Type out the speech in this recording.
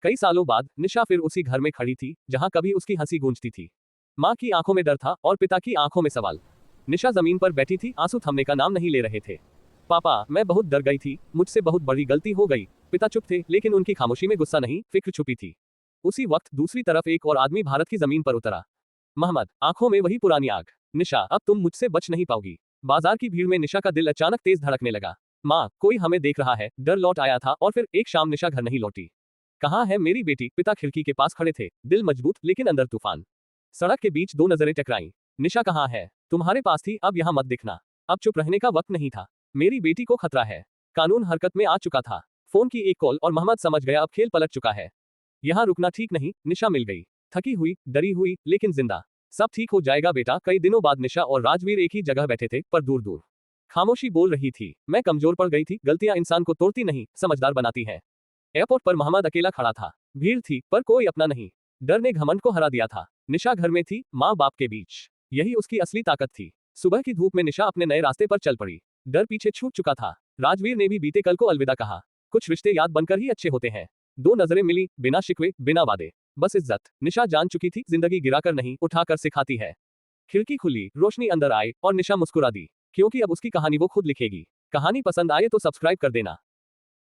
कई सालों बाद निशा फिर उसी घर में खड़ी थी जहां कभी उसकी हंसी गूंजती थी। माँ की आंखों में डर था और पिता की आंखों में सवाल। निशा जमीन पर बैठी थी, आंसू थमने का नाम नहीं ले रहे थे। पापा, मैं बहुत डर गई थी, मुझसे बहुत बड़ी गलती हो गई। पिता चुप थे, लेकिन उनकी खामोशी में गुस्सा नहीं, फिक्र छुपी थी। उसी वक्त दूसरी तरफ एक और आदमी भारत की जमीन पर उतरा। मोहम्मद, आंखों में वही पुरानी आग। निशा, अब तुम मुझसे बच नहीं पाओगी। बाजार की भीड़ में निशा का दिल अचानक तेज धड़कने लगा। माँ, कोई हमें देख रहा है। डर लौट आया था और फिर एक शाम निशा घर नहीं लौटी। कहाँ है मेरी बेटी? पिता खिड़की के पास खड़े थे, दिल मजबूत लेकिन अंदर तूफान। सड़क के बीच दो नजरें टकराईं। निशा कहाँ है? तुम्हारे पास थी, अब यहाँ मत दिखना। अब चुप रहने का वक्त नहीं था। मेरी बेटी को खतरा है। कानून हरकत में आ चुका था। फोन की एक कॉल और मोहम्मद समझ गया अब खेल पलट चुका है। यहाँ रुकना ठीक नहीं। निशा मिल गई, थकी हुई, डरी हुई, लेकिन जिंदा। सब ठीक हो जाएगा बेटा। कई दिनों बाद निशा और राजवीर एक ही जगह बैठे थे, पर दूर दूर। खामोशी बोल रही थी, मैं कमजोर पड़ गई थी। गलतियां इंसान को तोड़ती नहीं, समझदार बनाती हैं। एयरपोर्ट पर मोहम्मद अकेला खड़ा था। भीड़ थी, पर कोई अपना नहीं। डर ने घमंड को हरा दिया था। निशा घर में थी, माँ बाप के बीच। यही उसकी असली ताकत थी। सुबह की धूप में निशा अपने नए रास्ते पर चल पड़ी। डर पीछे छूट चुका था। राजवीर ने भी बीते कल को अलविदा कहा। कुछ रिश्ते याद बनकर ही अच्छे होते हैं। दो नजरें मिली, बिना शिकवे, बिना वादे, बस इज्जत। निशा जान चुकी थी, जिंदगी गिराकर नहीं, उठाकर सिखाती है। खिड़की खुली, रोशनी अंदर आई और निशा मुस्कुरा दी, क्योंकि अब उसकी कहानी वो खुद लिखेगी। कहानी पसंद आए तो सब्सक्राइब कर देना।